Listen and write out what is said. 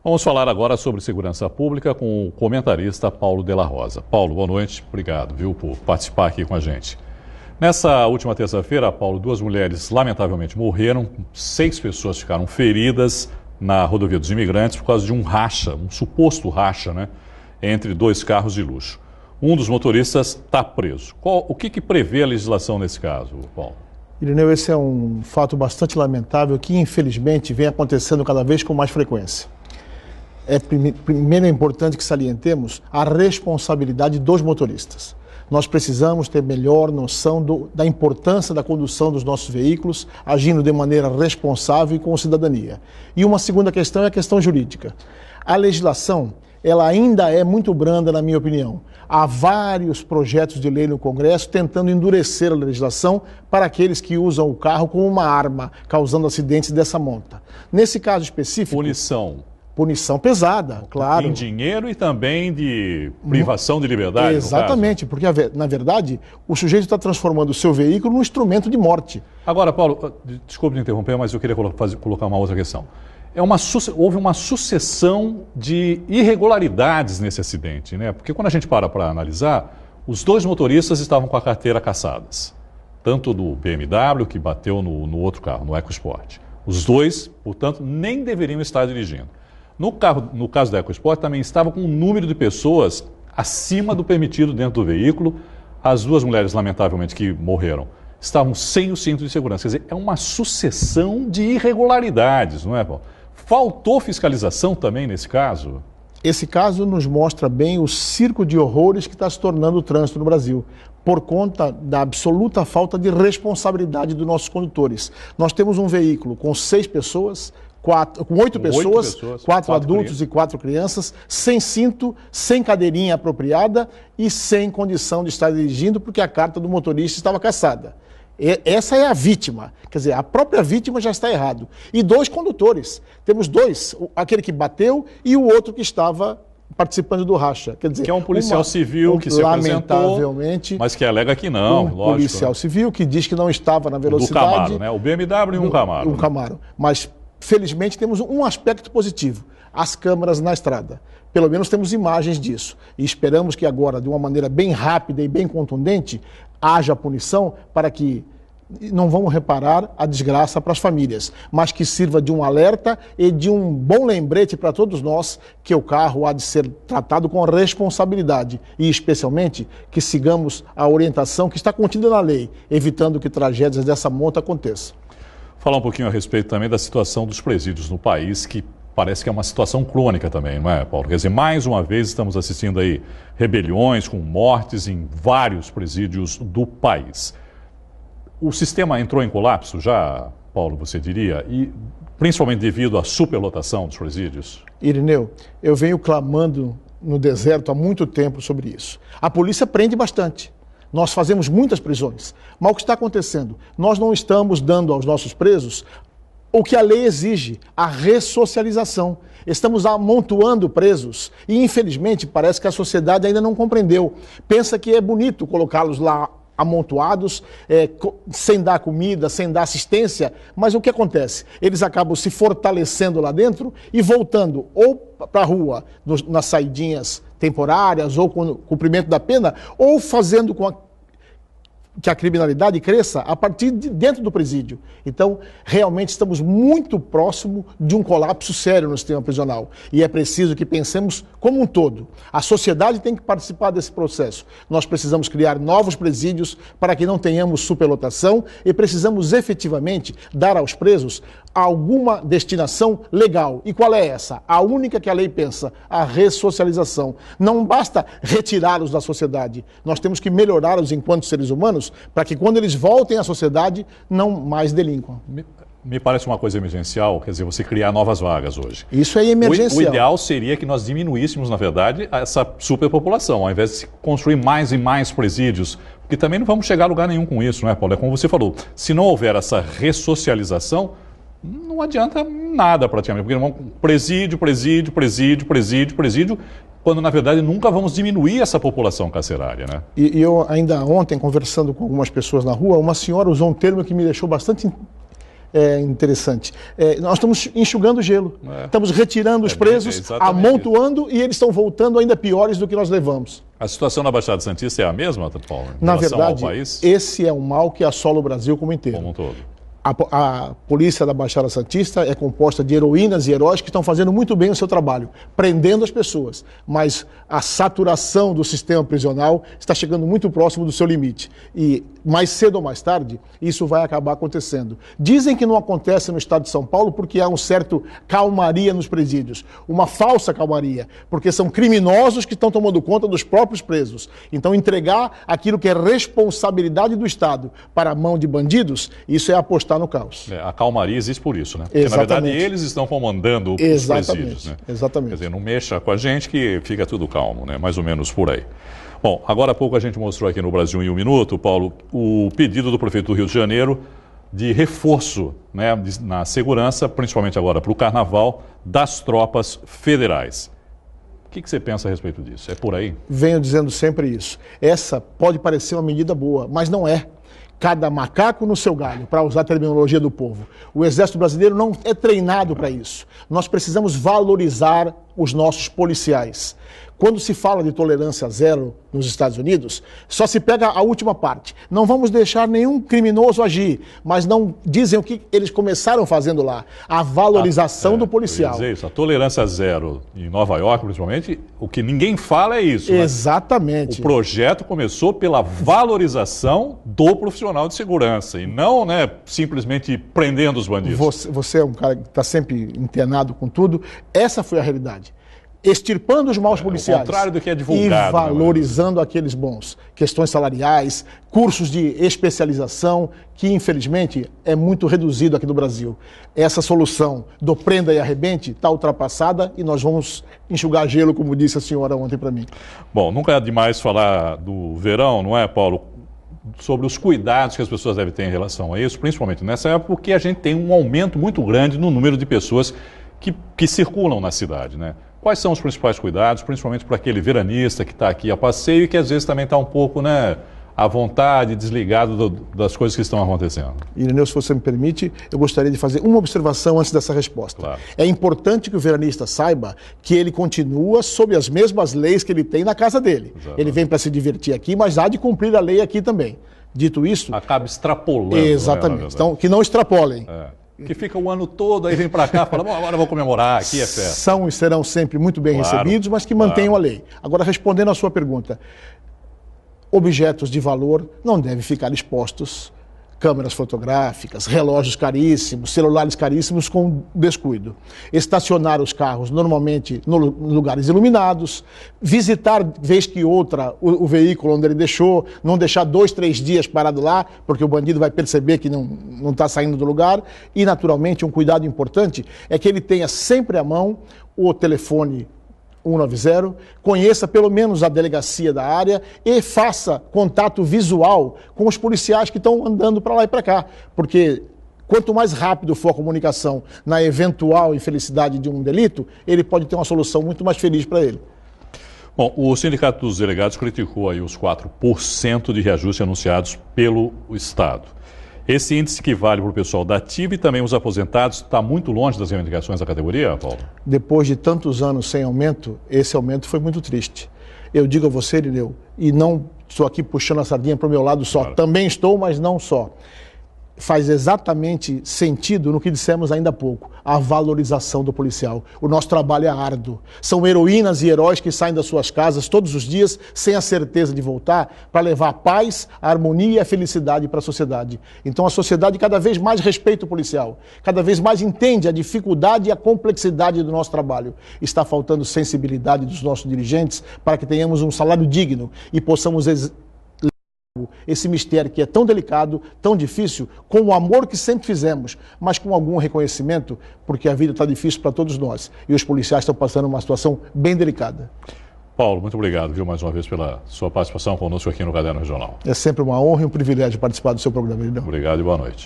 Vamos falar agora sobre segurança pública com o comentarista Paulo Della Rosa. Paulo, boa noite. Obrigado, viu, por participar aqui com a gente. Nessa última terça-feira, Paulo, 2 mulheres lamentavelmente morreram, 6 pessoas ficaram feridas na rodovia dos imigrantes por causa de um racha, um suposto racha, né, entre 2 carros de luxo. Um dos motoristas está preso. O que prevê a legislação nesse caso, Paulo? Irineu, esse é um fato bastante lamentável que, infelizmente, vem acontecendo cada vez com mais frequência. Primeiro é importante que salientemos a responsabilidade dos motoristas. Nós precisamos ter melhor noção da importância da condução dos nossos veículos, agindo de maneira responsável e com cidadania. E uma segunda questão é a questão jurídica. A legislação, ela ainda é muito branda, na minha opinião. Há vários projetos de lei no Congresso tentando endurecer a legislação para aqueles que usam o carro como uma arma, causando acidentes dessa monta. Nesse caso específico... Punição pesada, claro. Em dinheiro e também de privação de liberdade. Exatamente, porque na verdade o sujeito está transformando o seu veículo num instrumento de morte. Agora, Paulo, desculpe me interromper, mas eu queria colocar uma outra questão. Houve uma sucessão de irregularidades nesse acidente, né? Porque quando a gente para analisar, os 2 motoristas estavam com a carteira cassadas. Tanto do BMW, que bateu no outro carro, no EcoSport. Os 2, portanto, nem deveriam estar dirigindo. No caso da EcoSport, também estava com um número de pessoas acima do permitido dentro do veículo. As 2 mulheres, lamentavelmente, que morreram, estavam sem o cinto de segurança. Quer dizer, é uma sucessão de irregularidades, não é, Paulo? Faltou fiscalização também nesse caso? Esse caso nos mostra bem o circo de horrores que está se tornando o trânsito no Brasil, por conta da absoluta falta de responsabilidade dos nossos condutores. Nós temos um veículo com 6 pessoas, com 8 pessoas, 4 adultos e 4 crianças, sem cinto, sem cadeirinha apropriada e sem condição de estar dirigindo porque a carta do motorista estava cassada. Essa é a vítima, quer dizer, a própria vítima já está errado. E 2 condutores, temos 2, aquele que bateu e o outro que estava participando do racha. Quer dizer, que é um policial civil que se apresentou, mas que alega que não, lógico. Policial civil que diz que não estava na velocidade. Do Camaro, né? O BMW e um Camaro. Um Camaro, mas felizmente temos um aspecto positivo, as câmeras na estrada. Pelo menos temos imagens disso. E esperamos que agora, de uma maneira bem rápida e bem contundente, haja punição para que não vamos reparar a desgraça para as famílias, mas que sirva de um alerta e de um bom lembrete para todos nós que o carro há de ser tratado com responsabilidade e, especialmente, que sigamos a orientação que está contida na lei, evitando que tragédias dessa monta aconteçam. Falar um pouquinho a respeito também da situação dos presídios no país, que parece que é uma situação crônica também, não é, Paulo? Quer dizer, mais uma vez estamos assistindo aí rebeliões com mortes em vários presídios do país. O sistema entrou em colapso já, Paulo, você diria, e principalmente devido à superlotação dos presídios? Irineu, eu venho clamando no deserto há muito tempo sobre isso. A polícia prende bastante. Nós fazemos muitas prisões, mas o que está acontecendo? Nós não estamos dando aos nossos presos o que a lei exige, a ressocialização. Estamos amontoando presos e, infelizmente, parece que a sociedade ainda não compreendeu. Pensa que é bonito colocá-los lá amontoados, sem dar comida, sem dar assistência, mas o que acontece? Eles acabam se fortalecendo lá dentro e voltando ou para a rua, nas saidinhas temporárias, ou com o cumprimento da pena, ou fazendo que a criminalidade cresça a partir de dentro do presídio. Então, realmente estamos muito próximo de um colapso sério no sistema prisional. E é preciso que pensemos como um todo. A sociedade tem que participar desse processo. Nós precisamos criar novos presídios para que não tenhamos superlotação e precisamos efetivamente dar aos presos alguma destinação legal. E qual é essa? A única que a lei pensa, a ressocialização. Não basta retirá-los da sociedade. Nós temos que melhorá-los enquanto seres humanos para que quando eles voltem à sociedade, não mais delinquam. Me parece uma coisa emergencial, quer dizer, você criar novas vagas hoje. Isso é emergencial. O ideal seria que nós diminuíssemos, na verdade, essa superpopulação, ao invés de construir mais e mais presídios, porque também não vamos chegar a lugar nenhum com isso, não é, Paulo? É como você falou, se não houver essa ressocialização, não adianta nada praticamente, porque vamos presídio, quando na verdade nunca vamos diminuir essa população carcerária, né? E eu ainda ontem, conversando com algumas pessoas na rua, uma senhora usou um termo que me deixou bastante interessante. Nós estamos enxugando gelo, estamos retirando os presos, amontoando, e eles estão voltando ainda piores do que nós levamos. A situação na Baixada Santista é a mesma, Paulo? Na verdade, esse é um mal que assola o Brasil como inteiro. Como um todo. A polícia da Baixada Santista é composta de heroínas e heróis que estão fazendo muito bem o seu trabalho, prendendo as pessoas, mas a saturação do sistema prisional está chegando muito próximo do seu limite. E mais cedo ou mais tarde, isso vai acabar acontecendo. Dizem que não acontece no estado de São Paulo porque há um certo calmaria nos presídios, uma falsa calmaria, porque são criminosos que estão tomando conta dos próprios presos. Então, entregar aquilo que é responsabilidade do Estado para a mão de bandidos, isso é apostar no caos. A calmaria existe por isso, né? Porque, na verdade, eles estão comandando os presídios, né? Exatamente. Quer dizer, não mexa com a gente que fica tudo calmo, né? Mais ou menos por aí. Bom, agora há pouco a gente mostrou aqui no Brasil em um Minuto, Paulo, o pedido do prefeito do Rio de Janeiro de reforço, né, na segurança, principalmente agora para o Carnaval, das tropas federais. O que você pensa a respeito disso? É por aí? Venho dizendo sempre isso. Essa pode parecer uma medida boa, mas não é. Cada macaco no seu galho, para usar a terminologia do povo. O Exército Brasileiro não é treinado para isso. Nós precisamos valorizar os nossos policiais. Quando se fala de tolerância zero nos Estados Unidos, só se pega a última parte. Não vamos deixar nenhum criminoso agir, mas não dizem o que eles começaram fazendo lá. A valorização do policial. Quer dizer isso, a tolerância zero em Nova York, principalmente, o que ninguém fala é isso. Exatamente. O projeto começou pela valorização do profissional de segurança e não, né, simplesmente prendendo os bandidos. Você é um cara que está sempre internado com tudo. Essa foi a realidade. Extirpando os maus policiais, ao contrário do que é divulgado, e valorizando aqueles bons. Questões salariais, cursos de especialização, que infelizmente é muito reduzido aqui no Brasil. Essa solução do prenda e arrebente está ultrapassada e nós vamos enxugar gelo, como disse a senhora ontem para mim. Bom, nunca é demais falar do verão, não é, Paulo? Sobre os cuidados que as pessoas devem ter em relação a isso, principalmente nessa época, porque a gente tem um aumento muito grande no número de pessoas que circulam na cidade, né? Quais são os principais cuidados, principalmente para aquele veranista que está aqui a passeio e que às vezes também está um pouco, né, à vontade, desligado das coisas que estão acontecendo? Irineu, se você me permite, eu gostaria de fazer uma observação antes dessa resposta. Claro. É importante que o veranista saiba que ele continua sob as mesmas leis que ele tem na casa dele. Exatamente. Ele vem para se divertir aqui, mas há de cumprir a lei aqui também. Dito isso... Acaba extrapolando. Exatamente. Né, então, que não extrapolem. Que fica o ano todo, aí vem para cá e fala, bom, agora eu vou comemorar, aqui é festa. São e serão sempre muito bem recebidos, mas que mantenham a lei. Agora, respondendo à sua pergunta, objetos de valor não devem ficar expostos, câmeras fotográficas, relógios caríssimos, celulares caríssimos com descuido. Estacionar os carros normalmente em lugares iluminados, visitar vez que outra o veículo onde ele deixou, não deixar 2, 3 dias parado lá, porque o bandido vai perceber que não está saindo do lugar. E, naturalmente, um cuidado importante é que ele tenha sempre à mão o telefone 190, conheça pelo menos a delegacia da área e faça contato visual com os policiais que estão andando para lá e para cá, porque quanto mais rápido for a comunicação na eventual infelicidade de um delito, ele pode ter uma solução muito mais feliz para ele. Bom, o Sindicato dos Delegados criticou aí os 4% de reajuste anunciados pelo Estado. Esse índice que vale para o pessoal da ativa e também os aposentados está muito longe das reivindicações da categoria, Paulo? Depois de tantos anos sem aumento, esse aumento foi muito triste. Eu digo a você, Irineu, e não estou aqui puxando a sardinha para o meu lado só, claro. Também estou, mas não só. Faz exatamente sentido no que dissemos ainda há pouco, a valorização do policial. O nosso trabalho é árduo. São heroínas e heróis que saem das suas casas todos os dias sem a certeza de voltar para levar a paz, a harmonia e a felicidade para a sociedade. Então a sociedade cada vez mais respeita o policial, cada vez mais entende a dificuldade e a complexidade do nosso trabalho. Está faltando sensibilidade dos nossos dirigentes para que tenhamos um salário digno e possamos esse mistério que é tão delicado, tão difícil, com o amor que sempre fizemos, mas com algum reconhecimento, porque a vida está difícil para todos nós. E os policiais estão passando uma situação bem delicada. Paulo, muito obrigado, viu, mais uma vez pela sua participação conosco aqui no Caderno Regional. É sempre uma honra e um privilégio participar do seu programa. Obrigado e boa noite.